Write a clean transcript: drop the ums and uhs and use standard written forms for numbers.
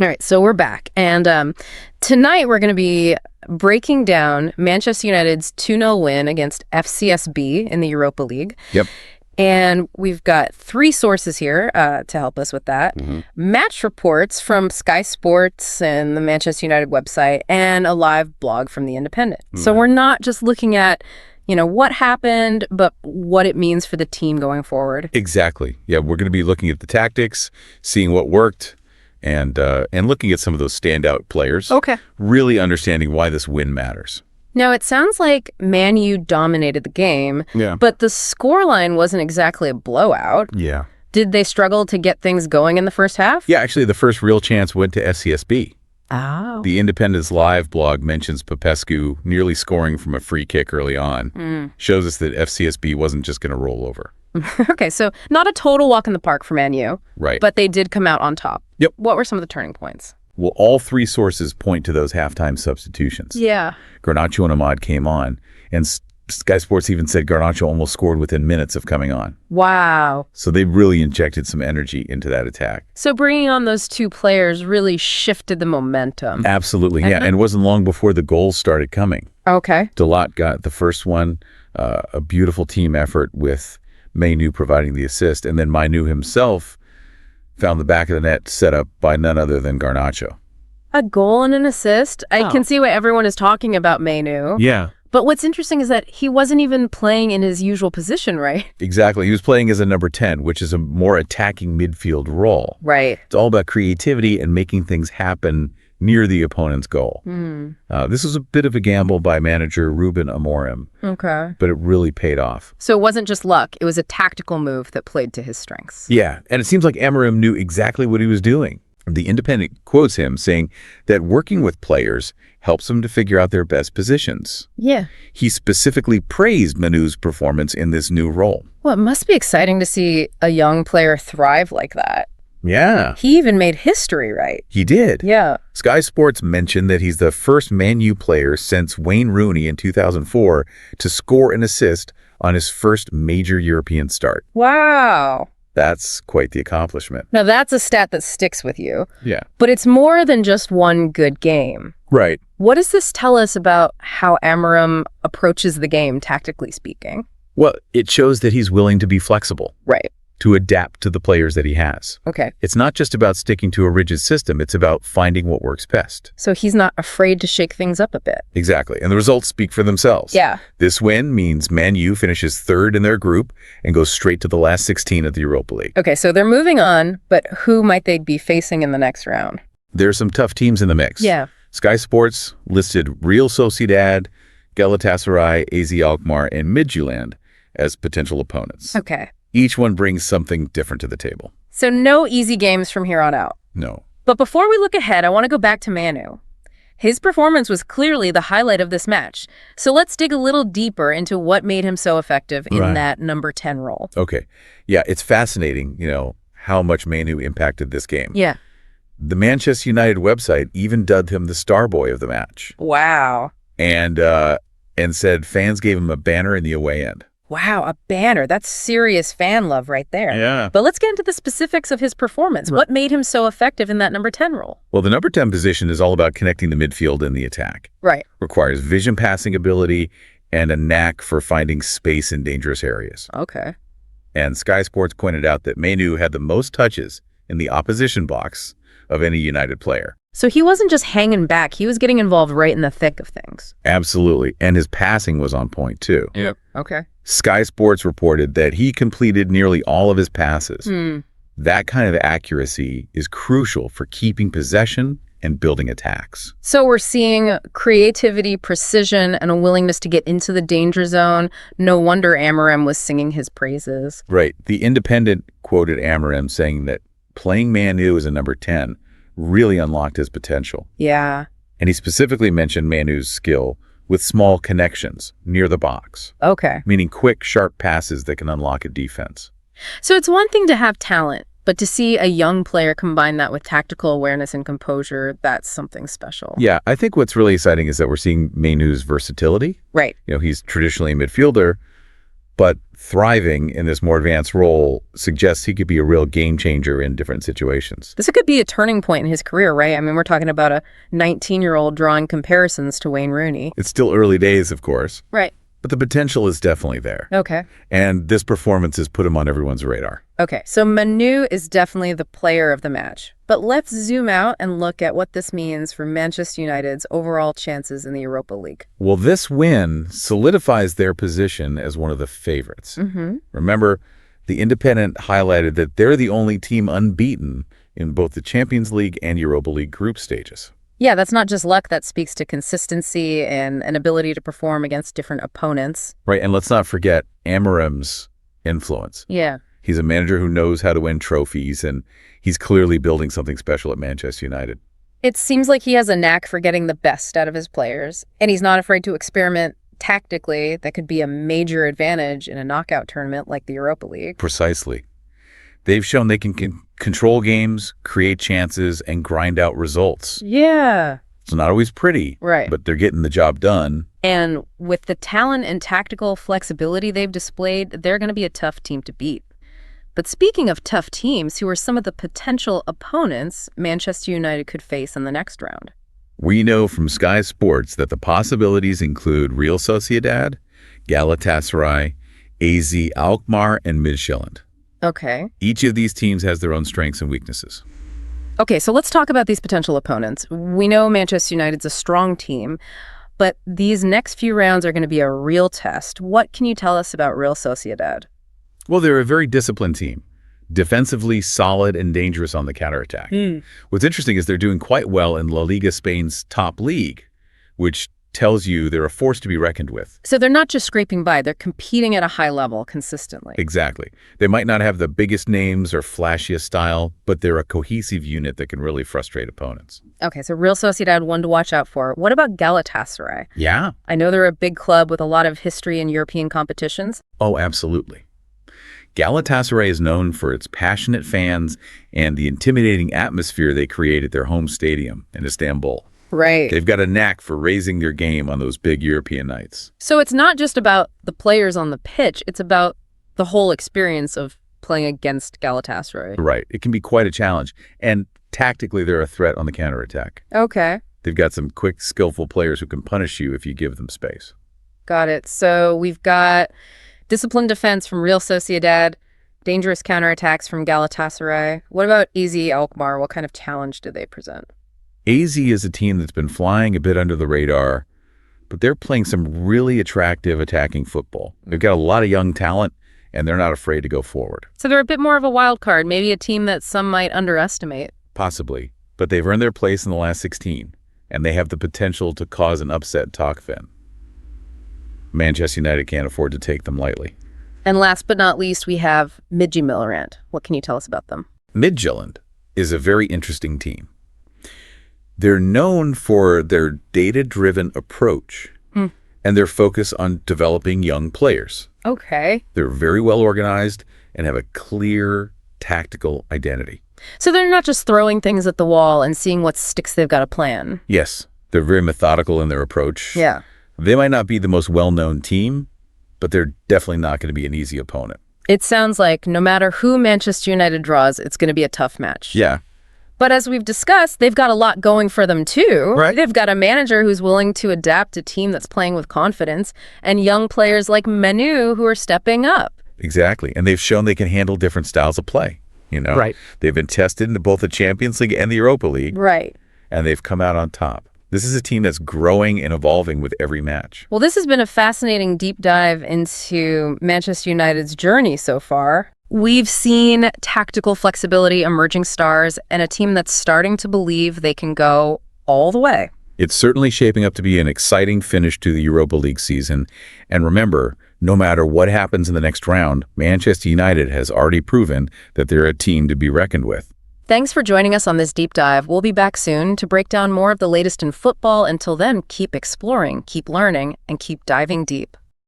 All right, so we're back. And tonight we're going to be breaking down Manchester United's 2-0 win against FCSB in the Europa League. Yep. And we've got three sources here to help us with that. Match reports from Sky Sports and the Manchester United website, and a live blog from The Independent. So we're not just looking at, what happened, but what it means for the team going forward. Exactly. Yeah, we're going to be looking at the tactics, seeing what worked, and looking at some of those standout players. Okay. Really understanding why this win matters. Now, it sounds like Man-U dominated the game, but the scoreline wasn't exactly a blowout. Yeah. Did they struggle to get things going in the first half? Yeah, actually, the first real chance went to SCSB. Oh. The Independent's live blog mentions Popescu nearly scoring from a free kick early on. Shows us that FCSB wasn't just going to roll over. Okay, so not a total walk in the park for Man-U. Right. But they did come out on top. Yep. What were some of the turning points? Well, all three sources point to those halftime substitutions. Yeah. Garnacho and Ahmad came on, and Sky Sports even said Garnacho almost scored within minutes of coming on. Wow. So they really injected some energy into that attack. So bringing on those two players really shifted the momentum. Absolutely, yeah. And it wasn't long before the goals started coming. Okay. Delot got the first one, a beautiful team effort with Mainoo providing the assist, and then Mainoo himself found the back of the net set up by none other than Garnacho. A goal and an assist? I can see why everyone is talking about Mainoo. Yeah. But what's interesting is that he wasn't even playing in his usual position, right? Exactly. He was playing as a number 10, which is a more attacking midfield role. Right. It's all about creativity and making things happen near the opponent's goal. This was a bit of a gamble by manager Ruben Amorim. Okay. But it really paid off. So it wasn't just luck. It was a tactical move that played to his strengths. Yeah. And it seems like Amorim knew exactly what he was doing. The Independent quotes him saying that working with players helps them to figure out their best positions. Yeah. He specifically praised Mainoo's performance in this new role. Well, it must be exciting to see a young player thrive like that. Yeah. He even made history, right? He did. Yeah. Sky Sports mentioned that he's the first Man-U player since Wayne Rooney in 2004 to score an assist on his first major European start. Wow. That's quite the accomplishment. Now, that's a stat that sticks with you. Yeah. But it's more than just one good game. Right. What does this tell us about how Amorim approaches the game, tactically speaking? Well, it shows that he's willing to be flexible. Right. To adapt to the players that he has. Okay. It's not just about sticking to a rigid system. It's about finding what works best. So he's not afraid to shake things up a bit. Exactly. And the results speak for themselves. Yeah. This win means Man-U finishes third in their group and goes straight to the last 16 of the Europa League. Okay, so they're moving on, but who might they be facing in the next round? There's some tough teams in the mix. Yeah. Sky Sports listed Real Sociedad, Galatasaray, AZ Alkmaar, and Midtjylland as potential opponents. Okay. Each one brings something different to the table. So no easy games from here on out. No. But before we look ahead, I want to go back to Mainoo. His performance was clearly the highlight of this match. So let's dig a little deeper into what made him so effective in that number 10 role. Okay. Yeah, it's fascinating, how much Mainoo impacted this game. Yeah. The Manchester United website even dubbed him the star boy of the match. Wow. And said fans gave him a banner in the away end. Wow, a banner. That's serious fan love right there. Yeah. But let's get into the specifics of his performance. What made him so effective in that number 10 role? Well, the number 10 position is all about connecting the midfield and the attack. Right. Requires vision passing ability and a knack for finding space in dangerous areas. Okay. And Sky Sports pointed out that Mainoo had the most touches in the opposition box of any United player. So he wasn't just hanging back. He was getting involved right in the thick of things. Absolutely. And his passing was on point, too. Yep. Okay. Sky Sports reported that he completed nearly all of his passes. That kind of accuracy is crucial for keeping possession and building attacks. So we're seeing creativity, precision, and a willingness to get into the danger zone. No wonder Amorim was singing his praises. Right. The Independent quoted Amorim saying that playing Mainoo as a number 10 really unlocked his potential. Yeah. And he specifically mentioned Mainoo's skill with small connections near the box. Okay. Meaning quick, sharp passes that can unlock a defense. So it's one thing to have talent, but to see a young player combine that with tactical awareness and composure, that's something special. Yeah, I think what's really exciting is that we're seeing Mainoo's versatility. Right. He's traditionally a midfielder, but thriving in this more advanced role suggests he could be a real game changer in different situations. This could be a turning point in his career, right? I mean, we're talking about a 19-year-old drawing comparisons to Wayne Rooney. It's still early days, of course. Right. But the potential is definitely there. Okay. And this performance has put him on everyone's radar. Okay, so Mainoo is definitely the player of the match. But let's zoom out and look at what this means for Manchester United's overall chances in the Europa League. Well, this win solidifies their position as one of the favorites. Remember, the Independent highlighted that they're the only team unbeaten in both the Champions League and Europa League group stages. Yeah, that's not just luck. That speaks to consistency and an ability to perform against different opponents. Right, and let's not forget Amarim's influence. Yeah. He's a manager who knows how to win trophies, and he's clearly building something special at Manchester United. It seems like he has a knack for getting the best out of his players, and he's not afraid to experiment tactically that could be a major advantage in a knockout tournament like the Europa League. Precisely. They've shown they can control games, create chances, and grind out results. Yeah. It's not always pretty, Right. but they're getting the job done. And with the talent and tactical flexibility they've displayed, they're going to be a tough team to beat. But speaking of tough teams, who are some of the potential opponents Manchester United could face in the next round? We know from Sky Sports that the possibilities include Real Sociedad, Galatasaray, AZ Alkmaar, and Midtjylland. Okay. Each of these teams has their own strengths and weaknesses. Okay, so let's talk about these potential opponents. We know Manchester United's a strong team, but these next few rounds are going to be a real test. What can you tell us about Real Sociedad? Well, they're a very disciplined team, defensively solid and dangerous on the counterattack. What's interesting is they're doing quite well in La Liga Spain's top league, which tells you they're a force to be reckoned with. So they're not just scraping by, they're competing at a high level consistently. Exactly. They might not have the biggest names or flashiest style, but they're a cohesive unit that can really frustrate opponents. Okay, so Real Sociedad, one to watch out for. What about Galatasaray? Yeah. I know they're a big club with a lot of history in European competitions. Oh, absolutely. Galatasaray is known for its passionate fans and the intimidating atmosphere they create at their home stadium in Istanbul. Right. They've got a knack for raising their game on those big European nights. So it's not just about the players on the pitch, it's about the whole experience of playing against Galatasaray. Right. It can be quite a challenge. And tactically, they're a threat on the counterattack. Okay. They've got some quick, skillful players who can punish you if you give them space. Got it. So we've got disciplined defense from Real Sociedad, dangerous counterattacks from Galatasaray. What about AZ Alkmaar? What kind of challenge do they present? AZ is a team that's been flying a bit under the radar, but they're playing some really attractive attacking football. They've got a lot of young talent, and they're not afraid to go forward. So they're a bit more of a wild card, maybe a team that some might underestimate. Possibly, but they've earned their place in the last 16, and they have the potential to cause an upset in Talkfen. Manchester United can't afford to take them lightly. And last but not least, we have Midtjylland. What can you tell us about them? Midtjylland is a very interesting team. They're known for their data-driven approach and their focus on developing young players. Okay. They're very well organized and have a clear tactical identity. So they're not just throwing things at the wall and seeing what sticks. They've got a plan. Yes, they're very methodical in their approach. Yeah. They might not be the most well-known team, but they're definitely not going to be an easy opponent. It sounds like no matter who Manchester United draws, it's going to be a tough match. Yeah. But as we've discussed, they've got a lot going for them too. Right. They've got a manager who's willing to adapt a team that's playing with confidence, and young players like Mainoo who are stepping up. Exactly. And they've shown they can handle different styles of play. Right. They've been tested in both the Champions League and the Europa League. Right. And they've come out on top. This is a team that's growing and evolving with every match. Well, this has been a fascinating deep dive into Manchester United's journey so far. We've seen tactical flexibility, emerging stars, and a team that's starting to believe they can go all the way. It's certainly shaping up to be an exciting finish to the Europa League season. And remember, no matter what happens in the next round, Manchester United has already proven that they're a team to be reckoned with. Thanks for joining us on this deep dive. We'll be back soon to break down more of the latest in football. Until then, keep exploring, keep learning, and keep diving deep.